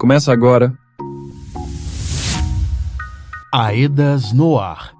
Começa agora. AEDAS no ar.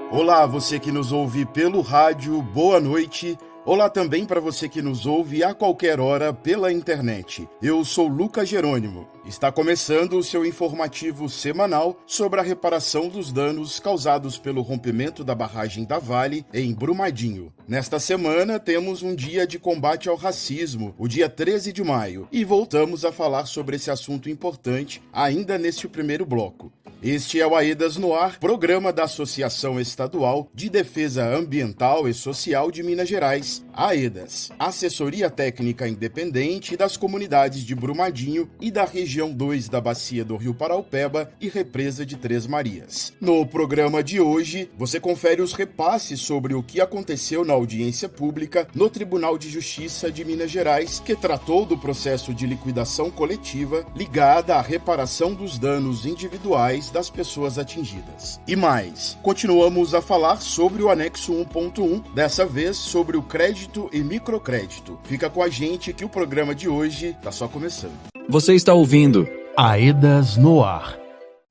Olá, você que nos ouve pelo rádio, boa noite. Olá também para você que nos ouve a qualquer hora pela internet. Eu sou Lucas Jerônimo. Está começando o seu informativo semanal sobre a reparação dos danos causados pelo rompimento da barragem da Vale em Brumadinho. Nesta semana temos um dia de combate ao racismo, o dia 13 de maio, e voltamos a falar sobre esse assunto importante ainda neste primeiro bloco. Este é o AEDAS no Ar, programa da Associação Estadual de Defesa Ambiental e Social de Minas Gerais, AEDAS, Assessoria Técnica Independente das comunidades de Brumadinho e da região 2 da Bacia do Rio Paraupeba e Represa de Três Marias. No programa de hoje, você confere os repasses sobre o que aconteceu na audiência pública no Tribunal de Justiça de Minas Gerais, que tratou do processo de liquidação coletiva ligada à reparação dos danos individuais das pessoas atingidas. E mais, continuamos a falar sobre o anexo 1.1, dessa vez sobre o crédito e microcrédito. Fica com a gente que o programa de hoje está só começando. Você está ouvindo AEDAS no ar.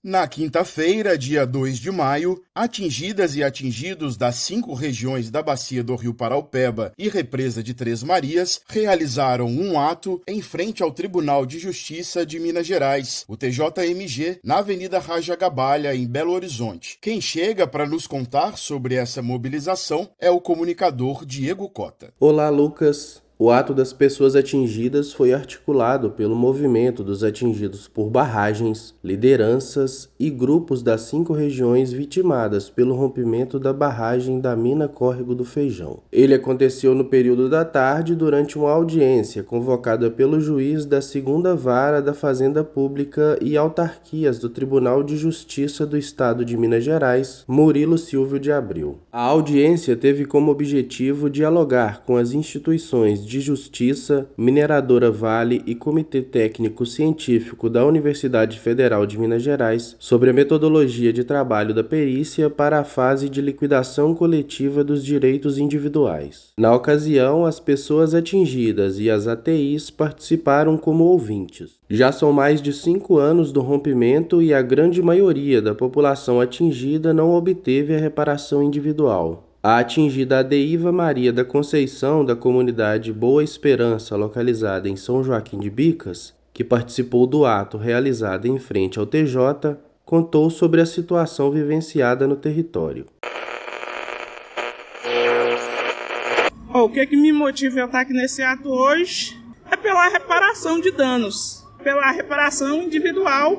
Na quinta-feira, dia 2 de maio, atingidas e atingidos das 5 regiões da Bacia do Rio Paraupeba e Represa de Três Marias realizaram um ato em frente ao Tribunal de Justiça de Minas Gerais, o TJMG, na Avenida Raja Gabalha, em Belo Horizonte. Quem chega para nos contar sobre essa mobilização é o comunicador Diego Cota. Olá, Lucas. O ato das pessoas atingidas foi articulado pelo movimento dos atingidos por barragens, lideranças e grupos das 5 regiões vitimadas pelo rompimento da barragem da mina Córrego do Feijão. Ele aconteceu no período da tarde durante uma audiência convocada pelo juiz da 2ª Vara da Fazenda Pública e Autarquias do Tribunal de Justiça do Estado de Minas Gerais, Murilo Silvio de Abreu. A audiência teve como objetivo dialogar com as instituições de Justiça, Mineradora Vale e Comitê Técnico Científico da Universidade Federal de Minas Gerais sobre a metodologia de trabalho da perícia para a fase de liquidação coletiva dos direitos individuais. Na ocasião, as pessoas atingidas e as ATIs participaram como ouvintes. Já são mais de 5 anos do rompimento e a grande maioria da população atingida não obteve a reparação individual. A atingida Adeiva Maria da Conceição, da comunidade Boa Esperança, localizada em São Joaquim de Bicas, que participou do ato realizado em frente ao TJ, contou sobre a situação vivenciada no território. O que me motiva a estar aqui nesse ato hoje é pela reparação de danos. Pela reparação individual,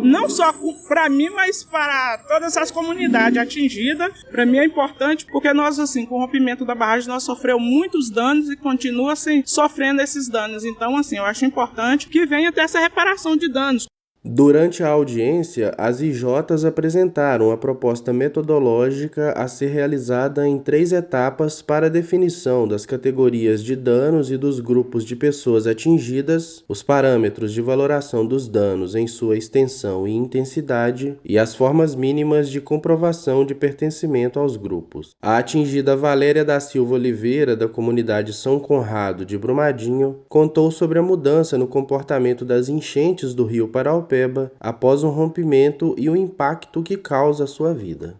não só para mim, mas para todas as comunidades atingidas. Para mim é importante porque nós, assim, com o rompimento da barragem, nós sofremos muitos danos e continua assim, sofrendo esses danos. Então, assim, eu acho importante que venha ter essa reparação de danos. Durante a audiência, as IJs apresentaram a proposta metodológica a ser realizada em 3 etapas para a definição das categorias de danos e dos grupos de pessoas atingidas, os parâmetros de valoração dos danos em sua extensão e intensidade e as formas mínimas de comprovação de pertencimento aos grupos. A atingida Valéria da Silva Oliveira, da comunidade São Conrado de Brumadinho, contou sobre a mudança no comportamento das enchentes do rio Paraupeba após um rompimento e o impacto que causa a sua vida.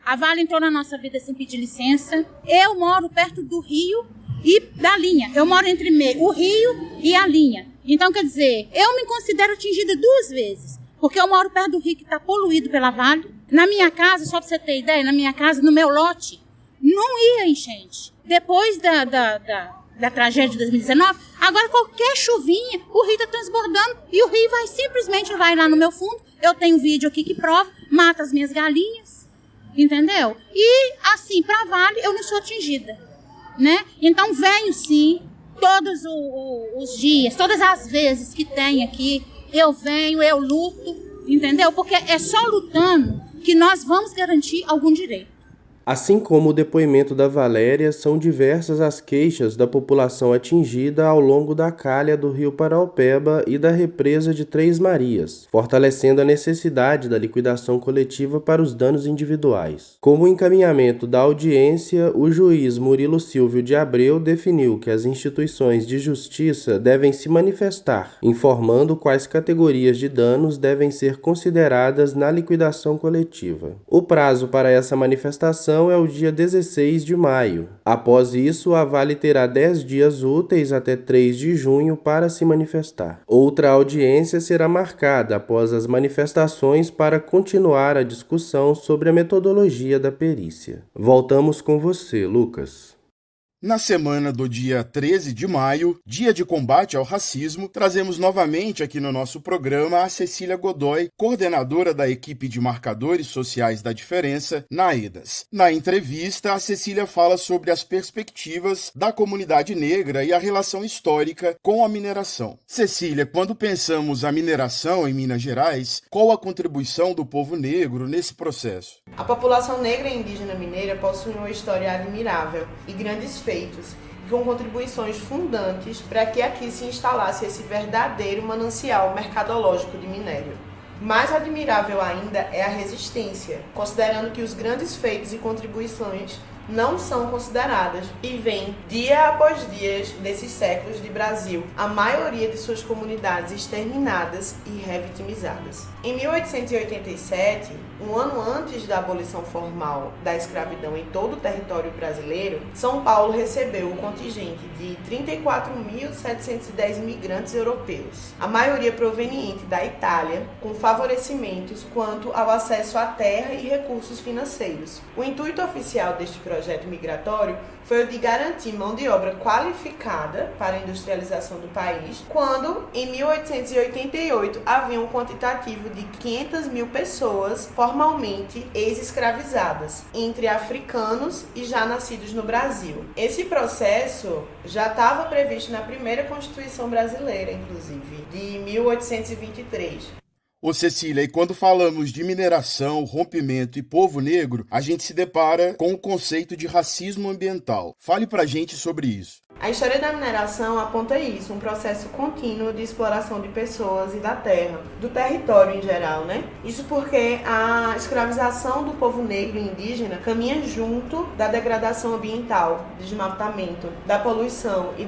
A Vale entrou na nossa vida sem pedir licença. Eu moro perto do rio e da linha. Eu moro entre o rio e a linha. Então, quer dizer, eu me considero atingida 2 vezes. Porque eu moro perto do rio que está poluído pela Vale. Na minha casa, só para você ter ideia, na minha casa, no meu lote, não ia enchente. Depois da tragédia de 2019, agora qualquer chuvinha, o rio está transbordando e o rio simplesmente vai lá no meu fundo. Eu tenho um vídeo aqui que prova, mata as minhas galinhas, entendeu? E assim, para a Vale, eu não sou atingida, né? Então venho sim, todos os dias, todas as vezes que tem aqui, eu venho, eu luto, entendeu? Porque é só lutando que nós vamos garantir algum direito. Assim como o depoimento da Valéria, são diversas as queixas da população atingida ao longo da calha do rio Paraopeba e da represa de Três Marias, fortalecendo a necessidade da liquidação coletiva para os danos individuais. Como encaminhamento da audiência, o juiz Murilo Silvio de Abreu definiu que as instituições de justiça devem se manifestar, informando quais categorias de danos devem ser consideradas na liquidação coletiva. O prazo para essa manifestação é o dia 16 de maio. Após isso, a Vale terá 10 dias úteis até 3 de junho para se manifestar. Outra audiência será marcada após as manifestações para continuar a discussão sobre a metodologia da perícia. Voltamos com você, Lucas. Na semana do dia 13 de maio, dia de combate ao racismo, trazemos novamente aqui no nosso programa a Cecília Godoy, coordenadora da equipe de marcadores sociais da diferença, na AEDAS. Na entrevista, a Cecília fala sobre as perspectivas da comunidade negra e a relação histórica com a mineração. Cecília, quando pensamos a mineração em Minas Gerais, qual a contribuição do povo negro nesse processo? A população negra e indígena mineira possui uma história admirável e grandes feitos, com contribuições fundantes para que aqui se instalasse esse verdadeiro manancial mercadológico de minério. Mais admirável ainda é a resistência, considerando que os grandes feitos e contribuições não são consideradas e vem dia após dia desses séculos de Brasil, a maioria de suas comunidades exterminadas e revitimizadas. Em 1887, um ano antes da abolição formal da escravidão em todo o território brasileiro, São Paulo recebeu o contingente de 34.710 imigrantes europeus, a maioria proveniente da Itália, com favorecimentos quanto ao acesso à terra e recursos financeiros. O intuito oficial deste projeto migratório foi o de garantir mão de obra qualificada para a industrialização do país, quando, em 1888, havia um quantitativo de 500 mil pessoas formalmente ex-escravizadas, entre africanos e já nascidos no Brasil. Esse processo já estava previsto na primeira Constituição brasileira, inclusive, de 1823. Ô Cecília, e quando falamos de mineração, rompimento e povo negro, a gente se depara com o conceito de racismo ambiental. Fale pra gente sobre isso. A história da mineração aponta isso, um processo contínuo de exploração de pessoas e da terra, do território em geral, né? Isso porque a escravização do povo negro e indígena caminha junto da degradação ambiental, desmatamento, da poluição e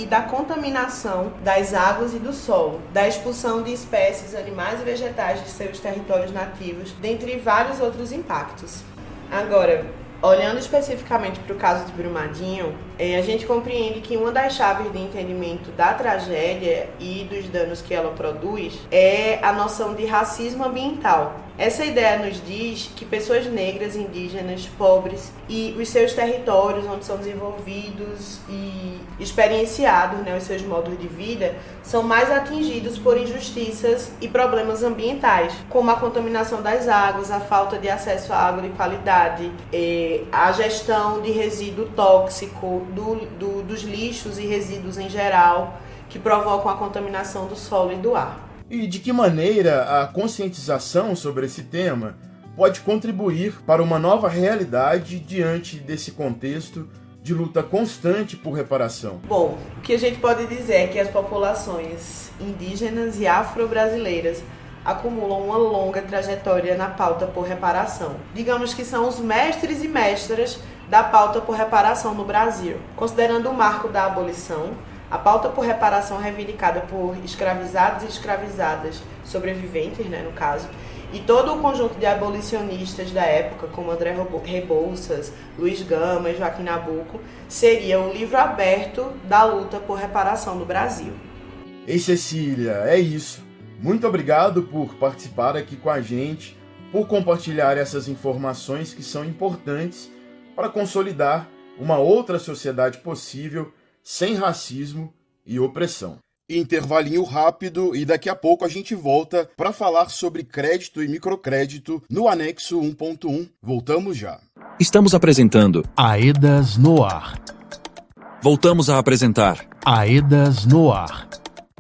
da contaminação das águas e do solo, da expulsão de espécies animais e vegetais de seus territórios nativos, dentre vários outros impactos. Agora, olhando especificamente para o caso de Brumadinho, a gente compreende que uma das chaves de entendimento da tragédia e dos danos que ela produz é a noção de racismo ambiental. Essa ideia nos diz que pessoas negras, indígenas, pobres e os seus territórios onde são desenvolvidos e experienciados, os seus modos de vida, são mais atingidos por injustiças e problemas ambientais, como a contaminação das águas, a falta de acesso à água de qualidade, a gestão de resíduo tóxico, dos lixos e resíduos em geral, que provocam a contaminação do solo e do ar. E de que maneira a conscientização sobre esse tema pode contribuir para uma nova realidade diante desse contexto de luta constante por reparação? Bom, o que a gente pode dizer é que as populações indígenas e afro-brasileiras acumulam uma longa trajetória na pauta por reparação. Digamos que são os mestres e mestras da pauta por reparação no Brasil. Considerando o marco da abolição, a pauta por reparação reivindicada por escravizados e escravizadas sobreviventes, no caso, e todo o conjunto de abolicionistas da época, como André Rebouças, Luiz Gama e Joaquim Nabuco, seria o livro aberto da luta por reparação no Brasil. Ei, Cecília, é isso. Muito obrigado por participar aqui com a gente, por compartilhar essas informações que são importantes para consolidar uma outra sociedade possível, sem racismo e opressão. Intervalinho rápido e daqui a pouco a gente volta para falar sobre crédito e microcrédito no anexo 1.1. Voltamos já. Estamos apresentando AEDAS no ar. Voltamos a apresentar AEDAS no ar.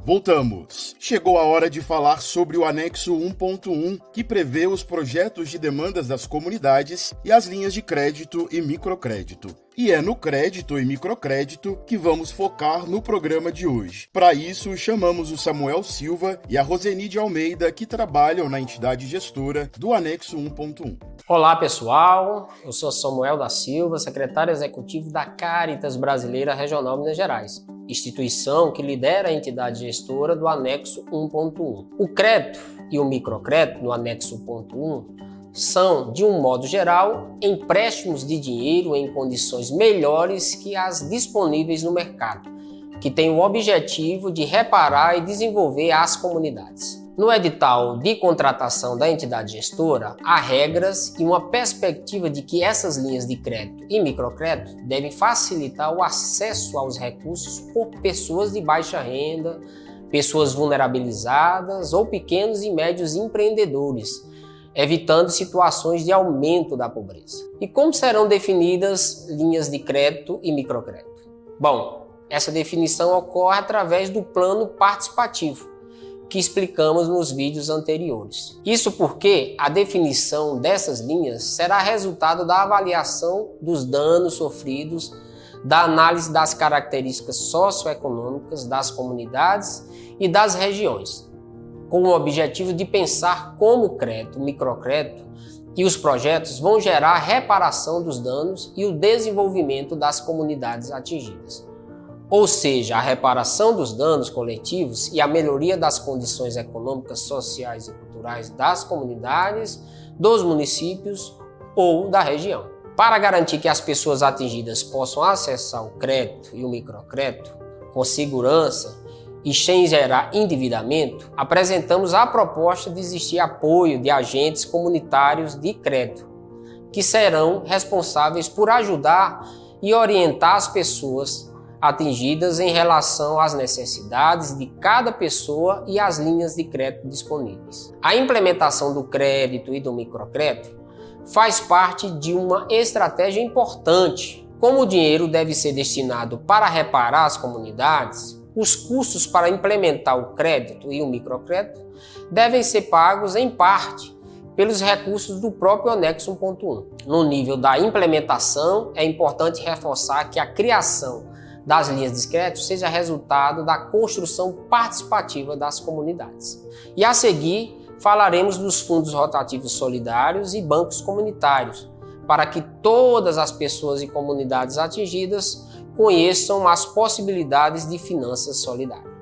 Voltamos. Chegou a hora de falar sobre o anexo 1.1, que prevê os projetos de demandas das comunidades e as linhas de crédito e microcrédito. E é no crédito e microcrédito que vamos focar no programa de hoje. Para isso, chamamos o Samuel Silva e a Rosenide Almeida, que trabalham na entidade gestora do anexo 1.1. Olá, pessoal. Eu sou Samuel da Silva, secretário executivo da Caritas Brasileira Regional Minas Gerais, instituição que lidera a entidade gestora do anexo 1.1. O crédito e o microcrédito no anexo 1.1 são, de um modo geral, empréstimos de dinheiro em condições melhores que as disponíveis no mercado, que têm o objetivo de reparar e desenvolver as comunidades. No edital de contratação da entidade gestora, há regras e uma perspectiva de que essas linhas de crédito e microcrédito devem facilitar o acesso aos recursos por pessoas de baixa renda, pessoas vulnerabilizadas ou pequenos e médios empreendedores, evitando situações de aumento da pobreza. E como serão definidas linhas de crédito e microcrédito? Bom, essa definição ocorre através do plano participativo, que explicamos nos vídeos anteriores. Isso porque a definição dessas linhas será resultado da avaliação dos danos sofridos, da análise das características socioeconômicas das comunidades e das regiões, com o objetivo de pensar como o crédito, o microcrédito e os projetos vão gerar a reparação dos danos e o desenvolvimento das comunidades atingidas. Ou seja, a reparação dos danos coletivos e a melhoria das condições econômicas, sociais e culturais das comunidades, dos municípios ou da região. Para garantir que as pessoas atingidas possam acessar o crédito e o microcrédito com segurança e sem gerar endividamento, apresentamos a proposta de existir apoio de agentes comunitários de crédito, que serão responsáveis por ajudar e orientar as pessoas atingidas em relação às necessidades de cada pessoa e às linhas de crédito disponíveis. A implementação do crédito e do microcrédito faz parte de uma estratégia importante. Como o dinheiro deve ser destinado para reparar as comunidades, os custos para implementar o crédito e o microcrédito devem ser pagos em parte pelos recursos do próprio anexo 1.1. No nível da implementação, é importante reforçar que a criação das linhas de crédito seja resultado da construção participativa das comunidades. E a seguir, falaremos dos fundos rotativos solidários e bancos comunitários, para que todas as pessoas e comunidades atingidas conheçam as possibilidades de finanças solidárias.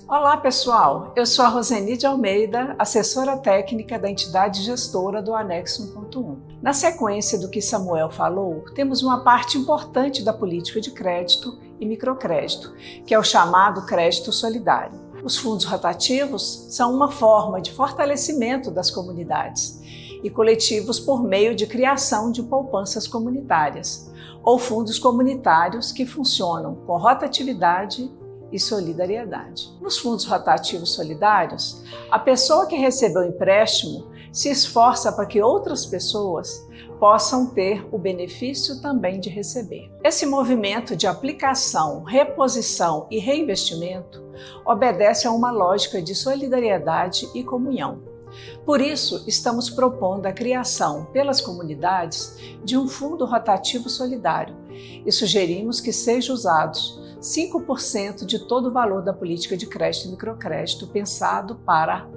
Olá, pessoal! Eu sou a Rosenide Almeida, assessora técnica da entidade gestora do anexo 1.1. Na sequência do que Samuel falou, temos uma parte importante da política de crédito e microcrédito, que é o chamado crédito solidário. Os fundos rotativos são uma forma de fortalecimento das comunidades e coletivos por meio de criação de poupanças comunitárias, ou fundos comunitários que funcionam com rotatividade e solidariedade. Nos fundos rotativos solidários, a pessoa que recebeu o empréstimo se esforça para que outras pessoas possam ter o benefício também de receber. Esse movimento de aplicação, reposição e reinvestimento obedece a uma lógica de solidariedade e comunhão. Por isso, estamos propondo a criação pelas comunidades de um fundo rotativo solidário e sugerimos que sejam usados 5% de todo o valor da política de crédito e microcrédito pensado para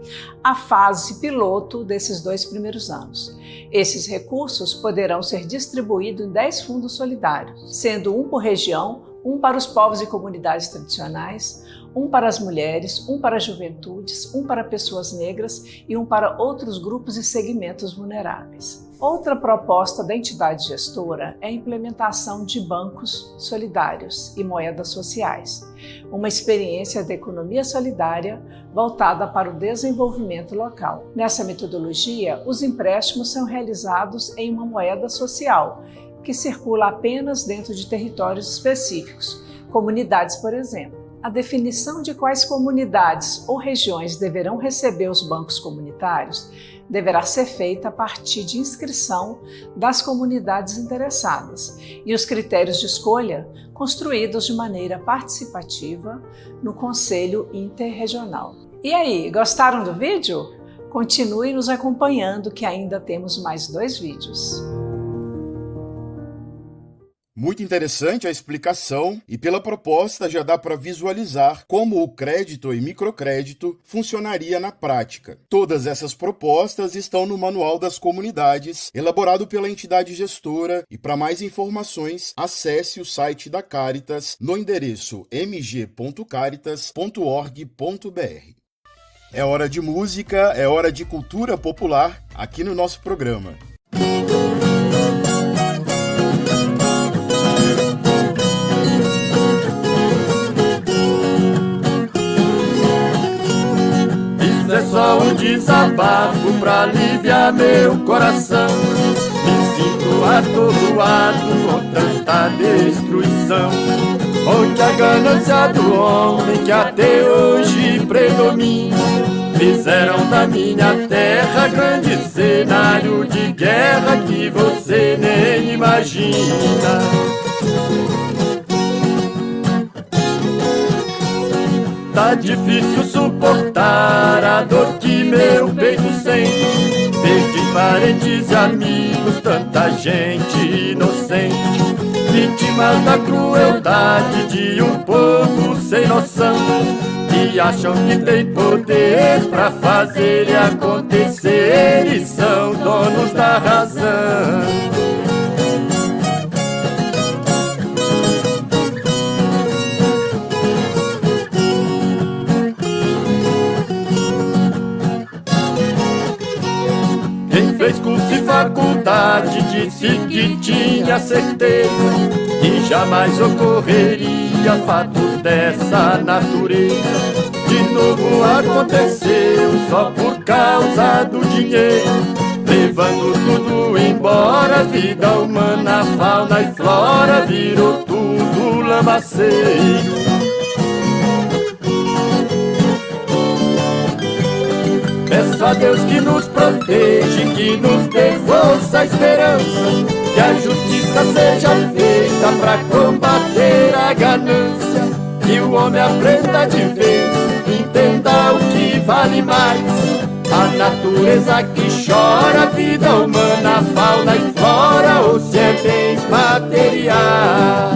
a fase piloto desses 2 primeiros anos. Esses recursos poderão ser distribuídos em 10 fundos solidários, sendo um por região, um para os povos e comunidades tradicionais, um para as mulheres, um para as juventudes, um para pessoas negras e um para outros grupos e segmentos vulneráveis. Outra proposta da entidade gestora é a implementação de bancos solidários e moedas sociais, uma experiência da economia solidária voltada para o desenvolvimento local. Nessa metodologia, os empréstimos são realizados em uma moeda social, que circula apenas dentro de territórios específicos, comunidades, por exemplo. A definição de quais comunidades ou regiões deverão receber os bancos comunitários deverá ser feita a partir de inscrição das comunidades interessadas e os critérios de escolha construídos de maneira participativa no Conselho Interregional. E aí, gostaram do vídeo? Continue nos acompanhando que ainda temos mais 2 vídeos. Muito interessante a explicação e pela proposta já dá para visualizar como o crédito e microcrédito funcionaria na prática. Todas essas propostas estão no Manual das Comunidades, elaborado pela entidade gestora, e para mais informações acesse o site da Caritas no endereço mg.caritas.org.br. É hora de música, é hora de cultura popular aqui no nosso programa. É só um desabafo pra aliviar meu coração. Me sinto atordoado com tanta destruição, onde a ganância do homem que até hoje predomina fizeram da minha terra grande cenário de guerra que você nem imagina. Tá difícil suportar a dor que meu peito sente. Perdi parentes e amigos, tanta gente inocente, vítimas da crueldade de um povo sem noção, que acham que tem poder pra fazer e acontecer e são donos da razão. Fez curso e faculdade, disse que tinha certeza que jamais ocorreria fatos dessa natureza. De novo aconteceu só por causa do dinheiro, levando tudo embora, vida humana, fauna e flora, virou tudo lamaceiro. Peço a Deus que nos protege, que nos dê força e esperança, que a justiça seja feita pra combater a ganância, que o homem aprenda de vez, entenda o que vale mais, a natureza que chora, a vida humana, a fauna e flora, ou se é bem material.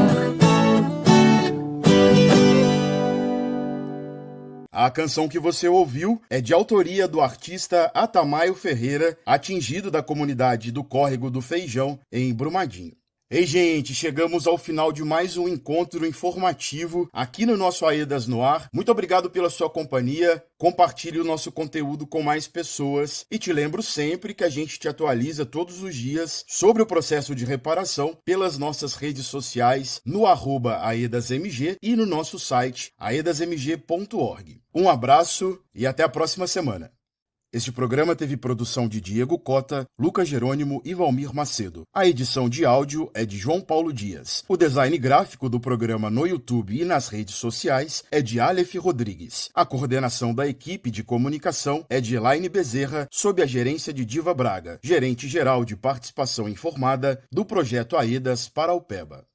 A canção que você ouviu é de autoria do artista Atamaio Ferreira, atingido da comunidade do Córrego do Feijão, em Brumadinho. Ei, gente, chegamos ao final de mais um encontro informativo aqui no nosso Aedas no Ar. Muito obrigado pela sua companhia. Compartilhe o nosso conteúdo com mais pessoas. E te lembro sempre que a gente te atualiza todos os dias sobre o processo de reparação pelas nossas redes sociais, no @aedasmg e no nosso site aedasmg.org. Um abraço e até a próxima semana. Este programa teve produção de Diego Cota, Lucas Jerônimo e Valmir Macedo. A edição de áudio é de João Paulo Dias. O design gráfico do programa no YouTube e nas redes sociais é de Aleph Rodrigues. A coordenação da equipe de comunicação é de Elaine Bezerra, sob a gerência de Diva Braga, gerente geral de participação informada do projeto Aedas para Upeba.